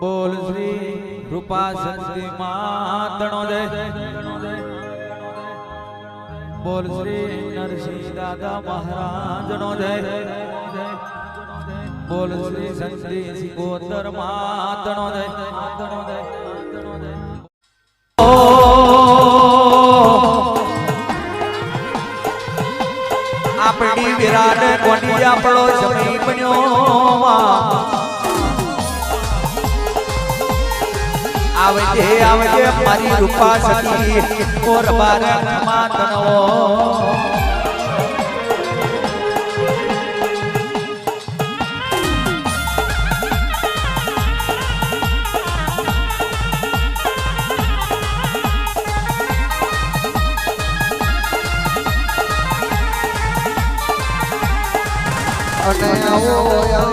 બોલ શ્રી રૂપા શક્તિ માતણો જય બોલ શ્રી નરસિંહ દાદા મહારાજ નો જય બોલ શ્રી સંતિ સિકોતર માતણો જય આપણી વિરાટ કોની આપણો સમય બન્યો આવજે મારી રૂપા સતી ઓર બારક માતનો અને આવો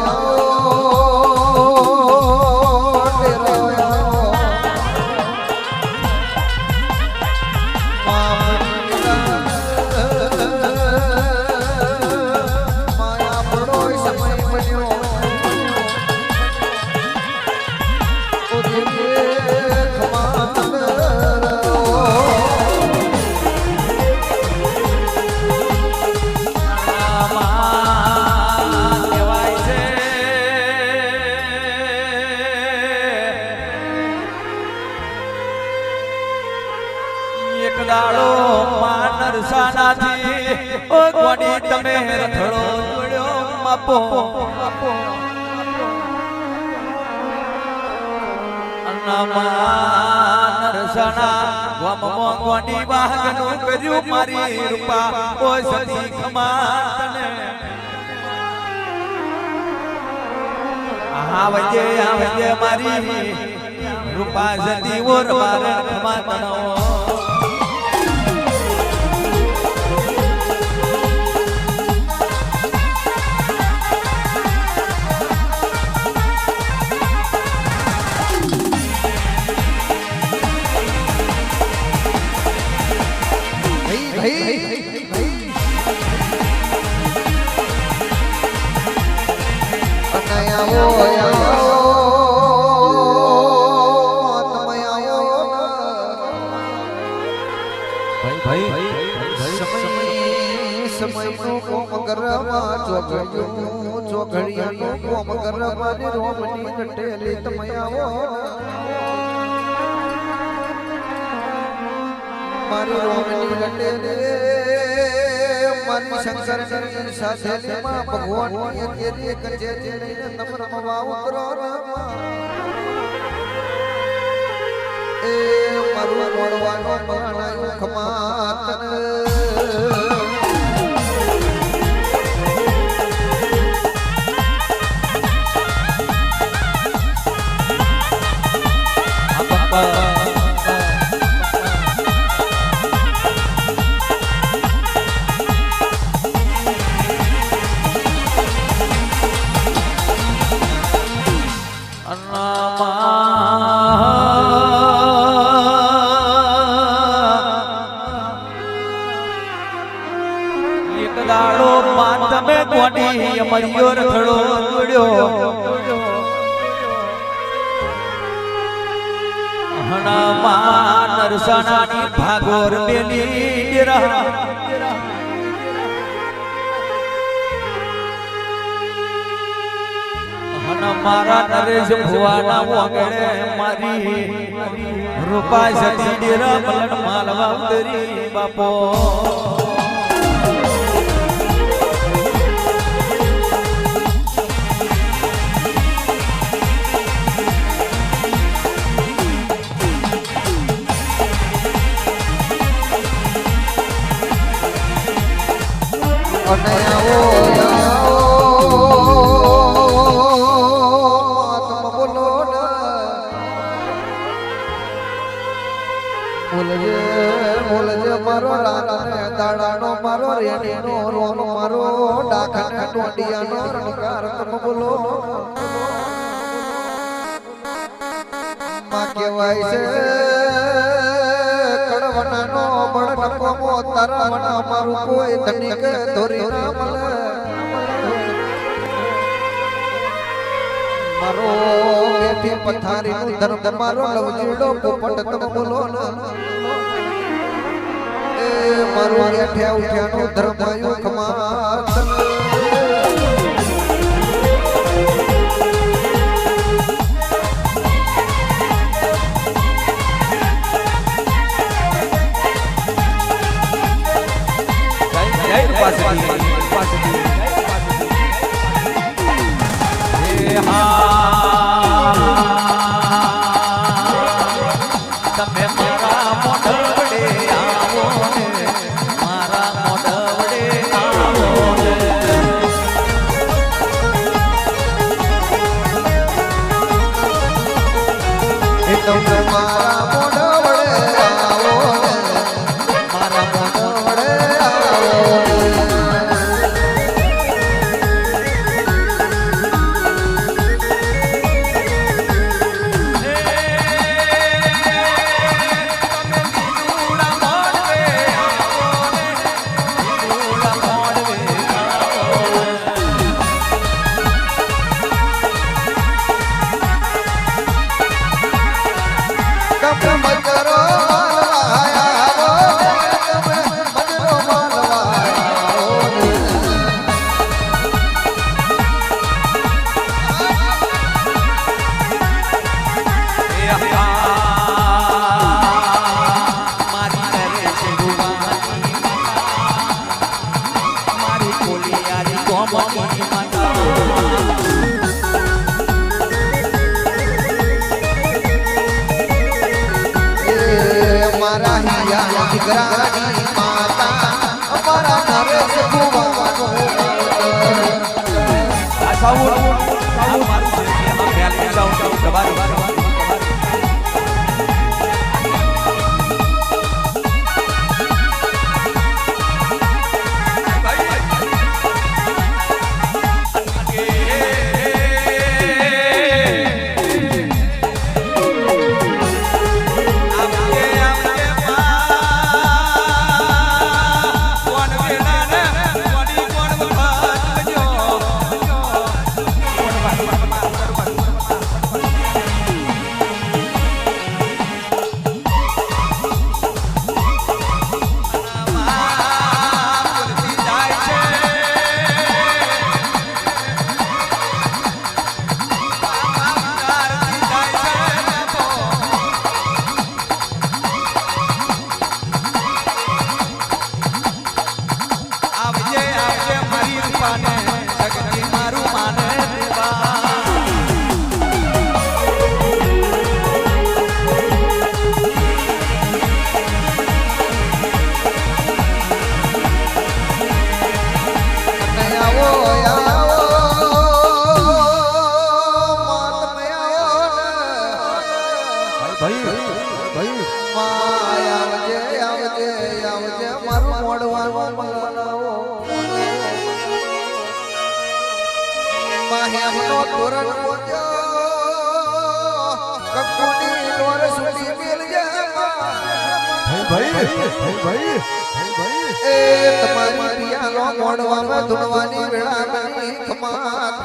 દાડો માનર સાનાથી ઓ કોની તમે રથડો જોડ્યો માપો માનર સાના ગમમો કોની વાહનું કર્યું મારી રૂપા ઓ સતી ખમાતને આવજે મારી રૂપા સતી ઓર બારે ખમાતનો મારી રોમની લટેલે મારી શંકરની સાથે માં ભગવાનની તેરી કચેરી લઈને તમ રમવા ઉતરો એ મારું મોડવાનો બનાયો ખમાતન દાડો માતમે કોની અમરિયો રથડો જોડ્યો હણા નરસણાની ભાગોર બેલી ડેરા હણા મારા નરેશ ભુવાના વગડે મારી રૂપા સતી ડેરા મલન માલવા ઉતરી બાપો અને આવો આત્મ બોલો બોલજે મારો રાતને દાડાનો મારો રેડીનો રોનો મારો ડાખાને ટોડિયાનો રણકાર તમ બોલો માં કહેવાય છે કડવનાનો બળનકો તારાવના મારું કોઈ ધનિક ધોરી ના મળે મારો પોથી પથારીનું ધર્મ તમારો લવજીડો પોપટ તમે બોલો ને એ મારું એઠ્યા ઉઠ્યાનું ધર્મ આયુ ખમાત તમે મારા મોઢવડે આવો ને મારા મોઢવડે આવો ને એ તમે મારા મોઢવડે આવો ને મારા મોઢવડે આવો મારા હિયા દીકરાની માતા અમારા નરેશ ભુવાનો સાવું મારું છે એમાં પહેલી જાઉં દબારી મારું મોડવાનું બનાવો માહેમનો તોરણ કકુની ડોર સુટી મેલજે ભાઈ એ તમારી પિયાનો મોડવામાં ધૂણવાની વેળા બની ખમાત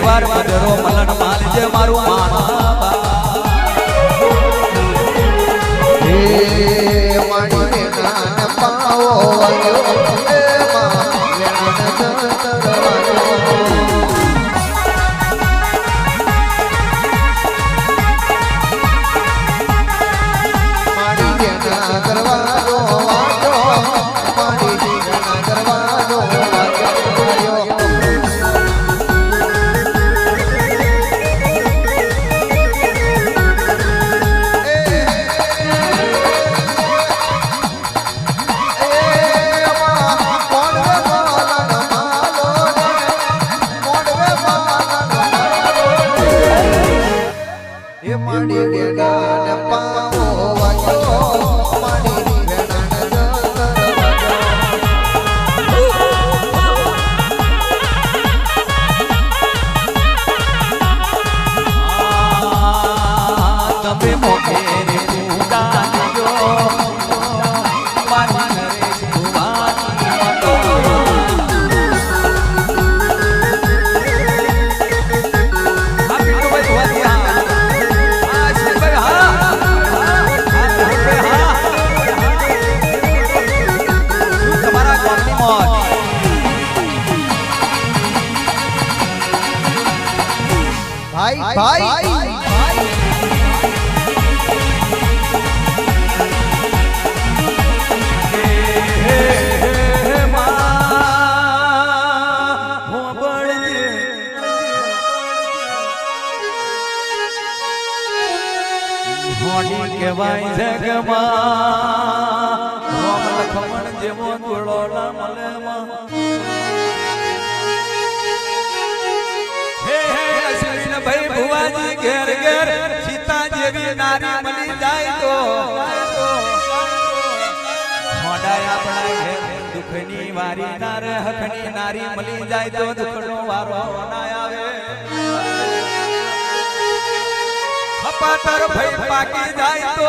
વાર મધરો મલન માલજે મારું માના હે માણી નાન પાવો એ માણી ના કરવાનો ભાઈ કહેવાય જગમાં રોમ લખમણ જેવો દોડો ના મળે હે હે અશ્વિન ભાઈ ભુવાજી ઘેર ઘેર સીતા જેવી નારી મળી જાય તો મોડાય આપણા ઘેર દુખની વારી નારે હખની નારી મળી જાય તો દુખનો વારો ના આવે પાતર ભઈ પાકી જાય તો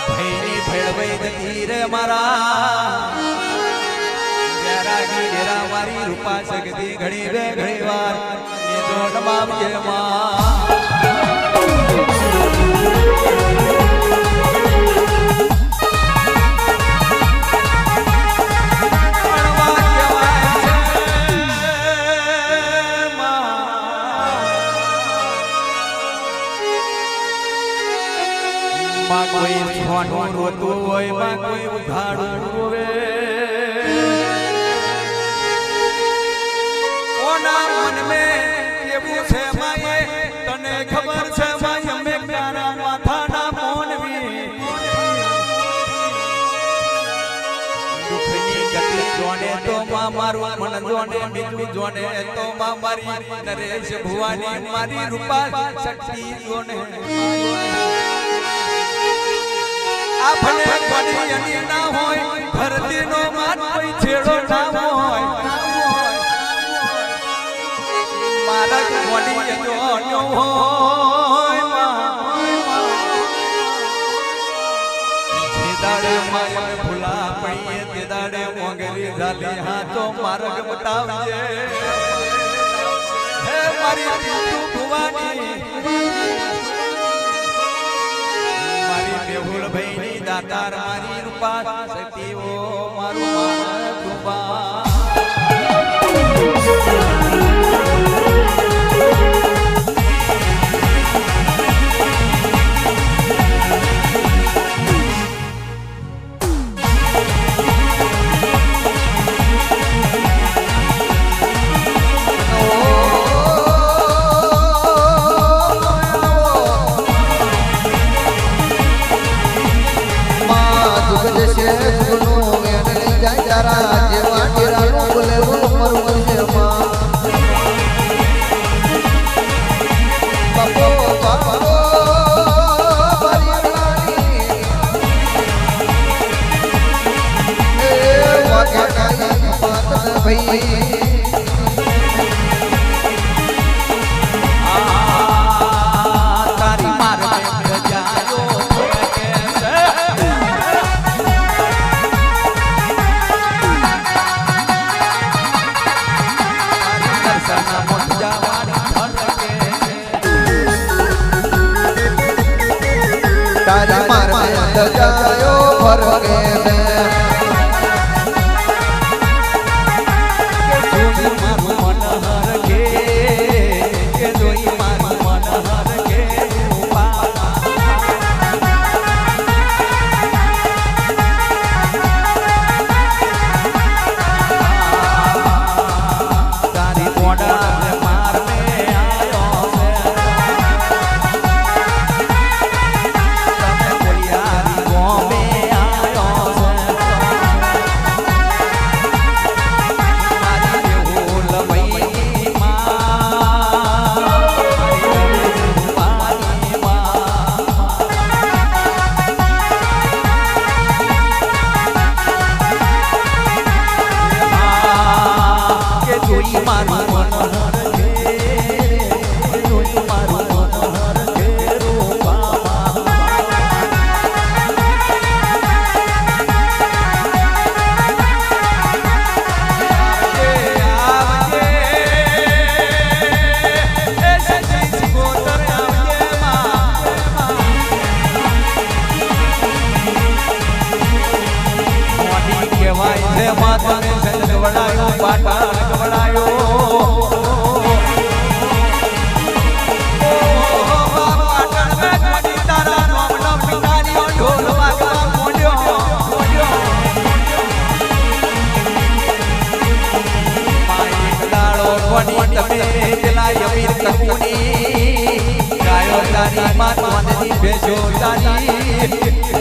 ભઈની ભેળવઈ જતી રે મારા બેરાગી ડેરા મારી રૂપા શકતી ઘણી બે ઘણી વાર એ જો નમાવજે માં માં કોઈ છોનું રોતું હોય માં કોઈ ઉઘાડું રોવે ઓના મન મે કેવું છે માયે તને ખબર છે માય અમે તારા માથાના મોનવી દુખની ગતિ જોને તો માં મારું મન જોને બીજું જોને તો માં મારી નરેશ ભુવાની મારી રૂપા શક્તિ જોને આપણે કોની અની ના હોય ધરતીનો માન કોઈ છેડો ના હોય મારા કોની જોનો હોય દાડે માય ભૂલા પડીએ તે દાડે મોંગરી ઝાલી હા તો માર્ગ બતાવજે હે મારી તું ભુવાની મેહુલ ભાઈની દાતાર મારી રૂપા શક્તિઓ મારું માન કૃપા તારી માર મે દજાયો ફરકે મે કે મારું મન હરકે કે જોઈ મારું મન હરકે રૂપા તારી મોડા માર મે આયો માતા ને સંત વડાયો પાટા વડાયો તારી માતવાની ભેજો તારી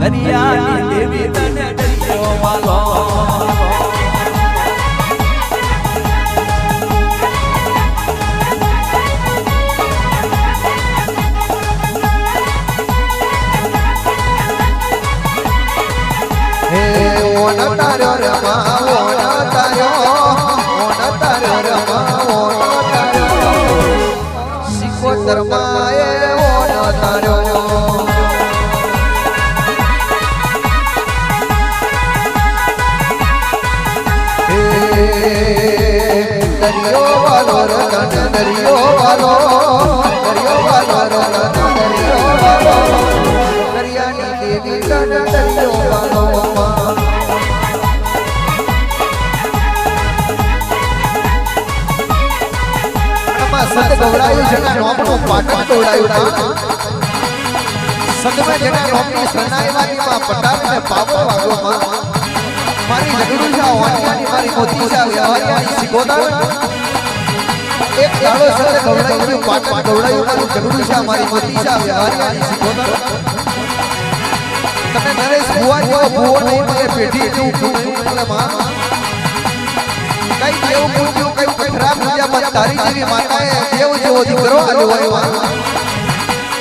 દરિયાની દેવી તને દરિયો વાલો હે ઓન તાર્યો રમા ઓન તાર્યો રમા ઓન તાર્યો સિકોતર માએ ઓન તાર્યો દરિયો વાલો રતન દરિયો વાલો દરિયાની દેવી તન દરિયો વાલો સંત ગવડાયું જેના નોમનું પાટણ તોડાયું સંતમાં જેના નોમની શરણાઈવાદીમાં પટારને પાવો વાગોમાં મારી જગડુજા વાણિયાની મારી મોતીજા વ્યવહારિયાની સિકોદર એક દાડો સંત ગવડાયું પાટણ ગવડાયું મારું જગડુજા મારી મોતીજા વ્યવહારિયાની સિકોદર તમે નરેશ ભુવા જેવો ભુવો નહીં મને પેઢી જેવું મને માં કઈ દેવું પૂછ્યું કઈ ખરાબ પૂજા પણ તારી જેવી માતાએ દેવ જેવો દીકરો આલ્યો હોય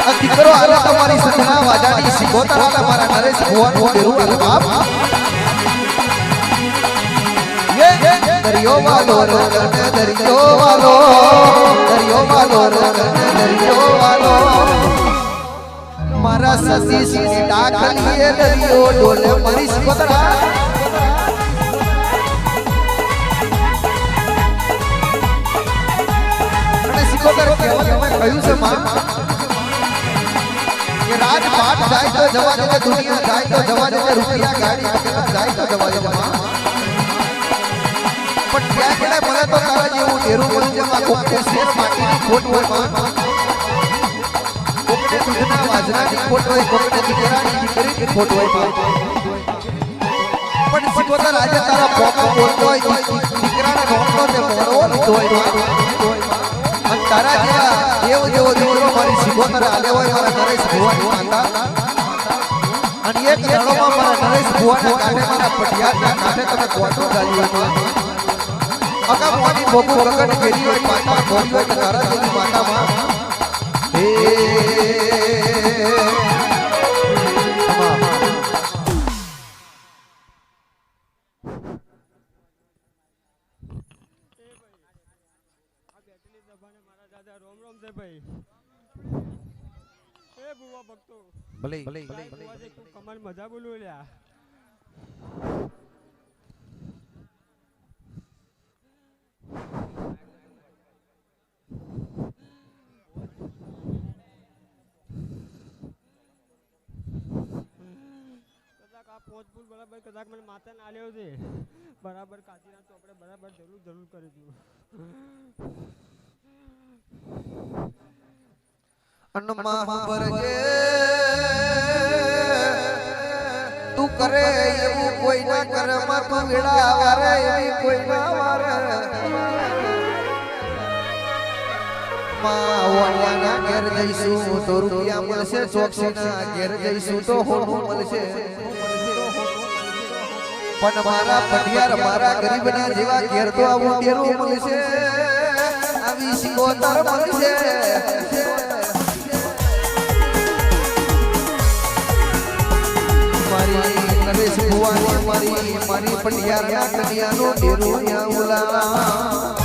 આ દીકરો આલ્યો તમારી સદના વાજાની સિકોતર આલા મારા નરેશ ભુવાનું ડેરું બાપ દરિયો વાલો રતન દરિયો વાલો રતન દરિયો વાલો મારા સસી સીની ડાખલીએ દરિયો ડોલે મારી સિકોતર સિકોતર કહેવામાં કહ્યું છે માં કે રાજપાટ જાય તો જવા દે દુનિયા જાય તો જવા દે રૂપિયા ગાડી જાય તો જવા દે માં પણ ત્યાં કેડે મને તો તારા જેવું ડેરું બની જમા કોકે શેર માટીની ખોટ હોય માં કોકે દૂધના વાજરાની ખોટ હોય કોકે દીકરાની દીકરીની ખોટ હોય પણ સિકોતર આજે તારા પોકો બોલતો હોય દીકરાને નોમનો તે મોડો લીધો હોય અને તારા જેવા દેવ જેવો દીકરો મારી સિકોતર આલે હોય મારા નરેશ ભુવાની માતા અને એક દાડોમાં મારા નરેશ ભુવાના કાંઠે મારા પટિયારના કાંઠે તમે કોટો ગાલ્યું હોય અગા મોની ભોગુ પ્રગટ કરી હોય પાટા ભોગી હોય તારા જેવી માતામાં હે ભલે કમર મજા બોલું લ્યા પોચપુર બરાબર કદાચ મને માતા ના આલ્યો છે બરાબર કાચીના તો આપણે બરાબર જરૂર કરી દઉં અન્નમાં ભરજે તું કરે એવું કોઈ ના કરે માં તું વેડા વારે એવી કોઈ ના વારે વાણિયાના ઘેર જઈશું તો રૂપિયા મળશે, ચોકસીના ઘેર જઈશું તો હોનું મળશે. પણ મારા પટિયાર મારા ગરીબના જેવા ઘેર તો આવું ડેરું મળશે, આવી સિકોતર મળશે. મારી નરેશ ભુવાની મારી પટિયારના કન્યાનો ડેરું ન્યા ઉલા.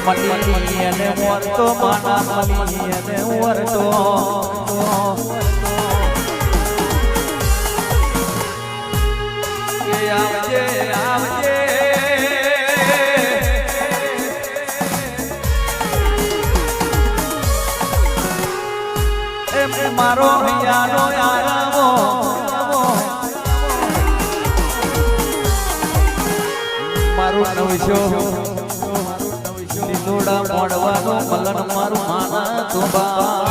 મલી અને વરતો માના મલી અને વરતો કે આવજે આવજે એમ મારો હૈયાનો આરામો મારું નવશો લીલોડા મોડવાનો મલન મારું માના તુંબા.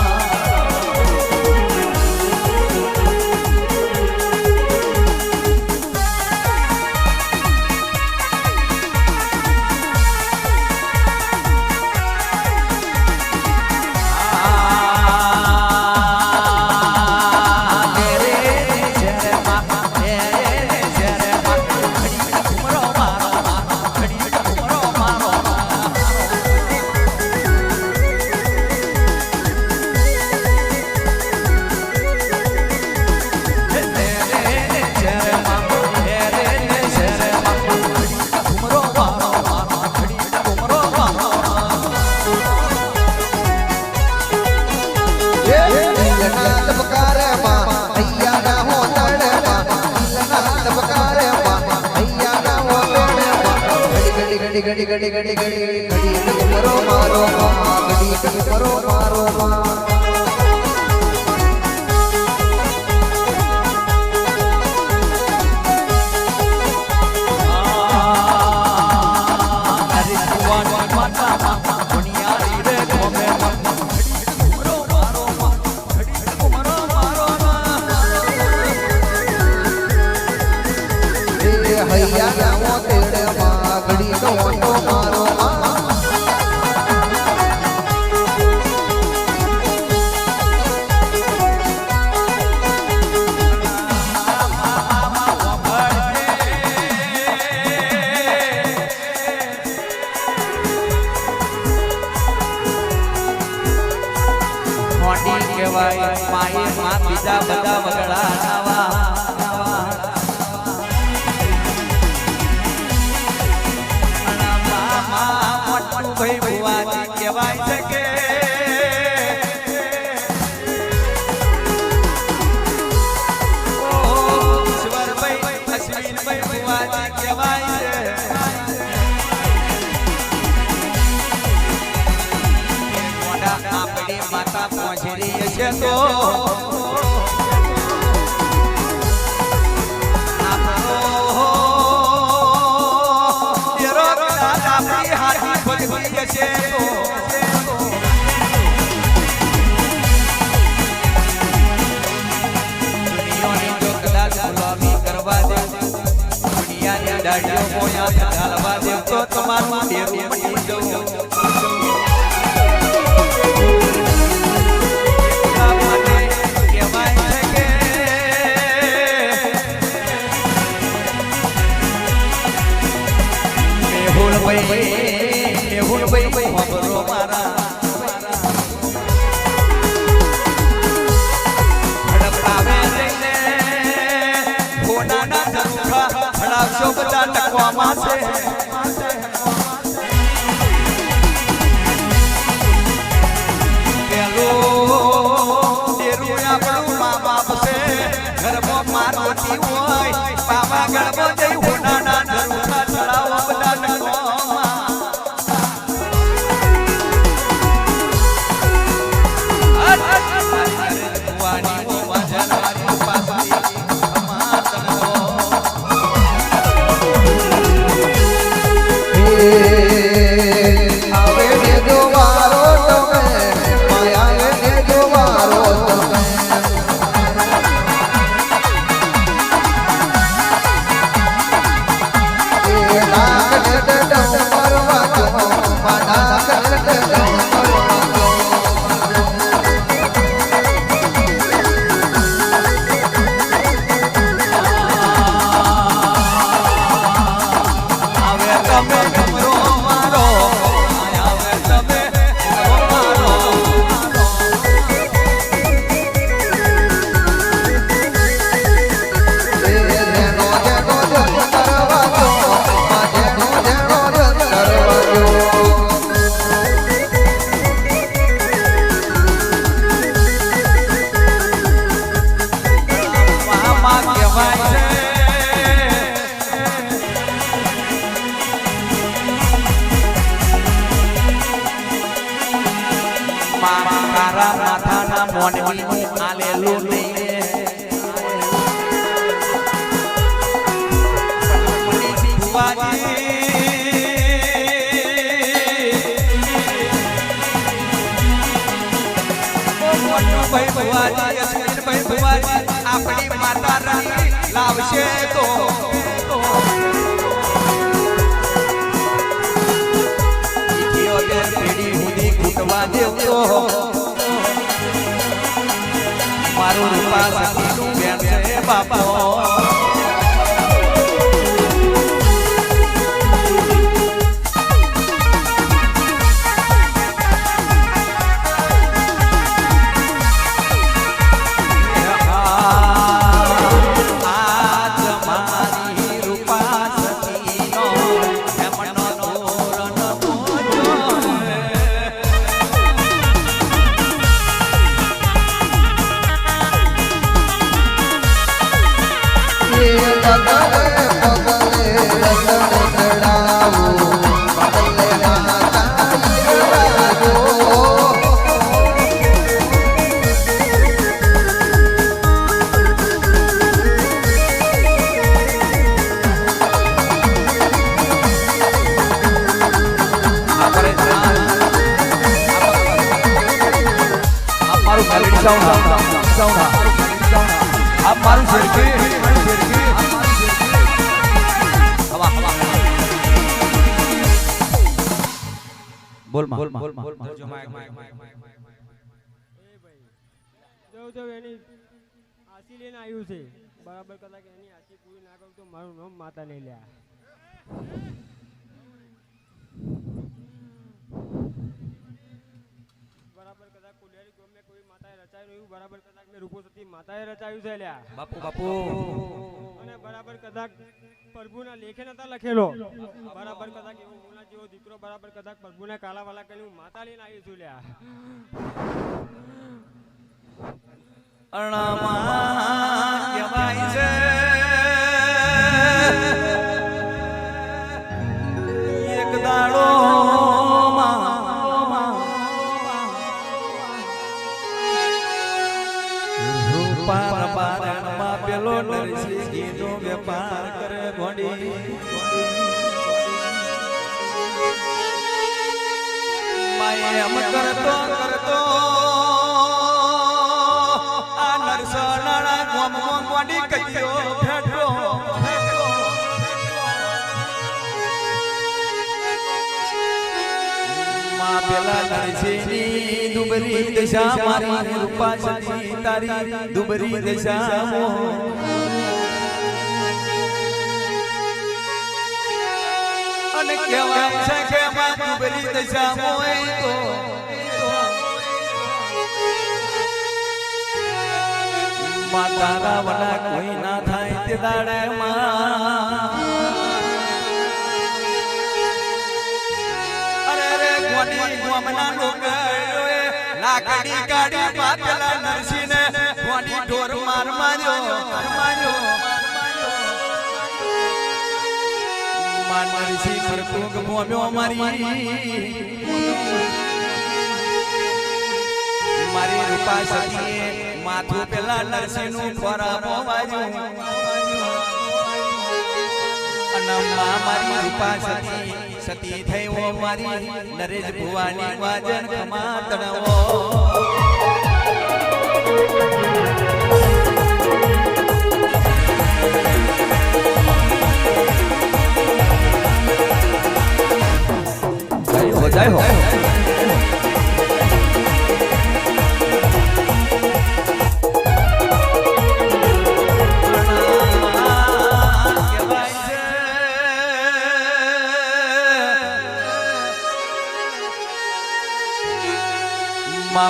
ઘડી ઘડી ઘડી ઘડી ઘડી મરો મારો ઘડી મરો મારો. હૈયા તેડે માં ઘડી તો મારો કહેવાય માએ માં બીજા બધા વગડા નાવા ભાઈ ભુવાજી કહેવાય છે કે ઈશ્વરભાઈ અશ્વિનભાઈ ભુવાજી કહેવાય છે. આપણી માતા પહોંચી છે તો દાડીઓ મોયા ઢાલવા દેવ તો તમારું ડેરું મટી જવું. કહેવાય છે કે મેહુલભાઈ ખબરો મારા હડપાવે લઈને હોનાના ધરુખા હડાવશો બધા ટકવામાં છે. પેલો ડેરું આપણું મા બાપ છે, ઘરમાં મારતી હોય પાવાગઢમાં જઈ હોનાના ધરુખા ચડાવો બધા ટકવામાં મોહનભાઈ ભુવાજી યશવીરભાઈ ભુવાજી આપણી માતા રાણી લાવશે તો પેઢી સુધી કૂટવા દેવતો મારું રૂપા સખીનું બેન છે બાપો आप मारू झड़के हवा हवा बोल मा जो माइक જો એની આસી લઈને આવ્યું છે બરાબર કદાચ એની આસી પૂરી ના કરું તો મારું નામ માતા નહીં લ્યા બરાબર કદાચ કુલિયારી ગોમે કોઈ માતાએ રચાયું એવું બરાબર કદાચ મેં રૂપો સતી માતાએ રચાયું છે લ્યા બાપુ બાપુ અને બરાબર કદાચ પ્રભુના લેખે નતા લખેલો બરાબર કદાચ એવો મુના જેવો દીકરો બરાબર કદાચ પ્રભુના કાલાવાલા કરીને હું માતા લઈને આવી છું લ્યા અણમાં કહેવાય છે એક દાડો પેલો નરસિંહનો વેપાર કરે ઘોડી માય એમ કરતો કરતો આ નરસનાળા ગોમમાં ઘોડી કયો ફેટો માં પેલા નરસિંહની દુબરી દશા મારી રૂપા સતી તારી દુબરી દશા અને કહેવાય છે કે માં દુબરી દશા મોય તો માતા રાવણા કોઈ ના થાય તે દાડે માં ગોમના લોકોએ લાકડી કાઢી પાતલા નરસિંહને ગોની ઢોર માર માર્યો માં નરસિંહ મરતુંગ ભોમ્યો મારી રૂપા સતીએ માથું પેલા નરસિંહનું ખોરાબો વાજ્યું અને મારી રૂપા સતી થઈ ઓ મારી નરેશ ભુવાની વાજન ખમા તણવો જય હો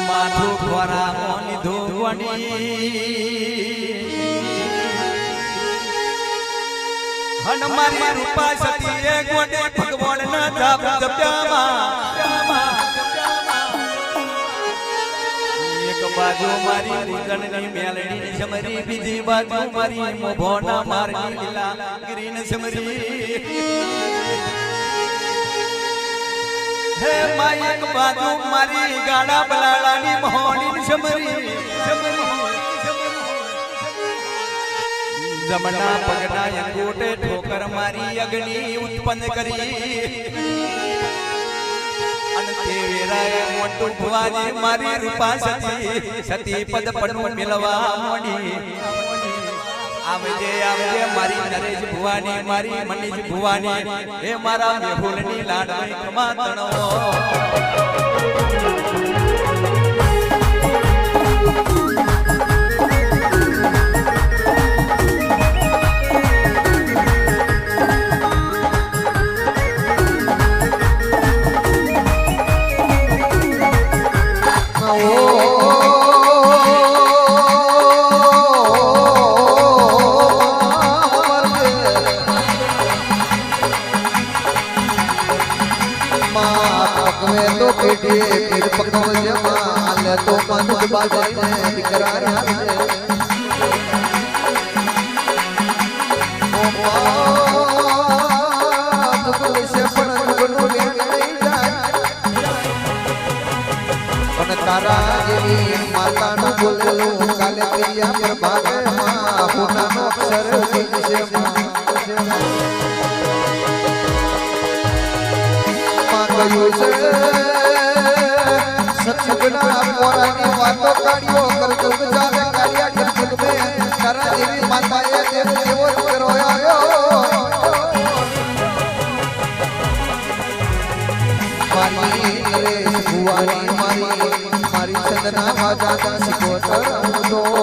માથું ખોરા મોની ધોવણી હનુમાની રૂપા સતીએ ગોડે ભગવાનના જાપ જપ્યામાં એક બાજુ મારી ઉગણની મેલડી સમરી બીજી બાજુ મારી મોભોના મારની લીલા ગ્રીન સમરી હે માય એક બાજુ મારી ગાડા બલાલાની મોહની સમરી જમણા પગના અંગૂઠે ઠોકર મારી અગ્નિ ઉત્પન્ન કરી અને તે વેરાય મોટું ભુવાની મારી રૂપા સતી પદ પનું મિલવા મોડી આવજે આવજે મારી નરેશ ભુવાની મારી મનીષ ભુવાની એ મારા મેહુલની લાડની કમાતણો તો મનુજ બાજાને દીકરા રાજ ઓ મા તુકલ સે પણ ગુનું નહીં જાય અને તારા જેવી માતાનું બોલેલું કાલે કરિયા પર ભાગે માં પુનાનો અક્ષર છે માં ગયું છે સત્સંગના પોરાની વાતો કાઢ્યો કરતો ચાલે કાર્યા કે મે તારા જેવી માતાએ દેવો કરો આવ્યો મારી નરેશ ભુવાની મારી સંદના વાજા શીખો તો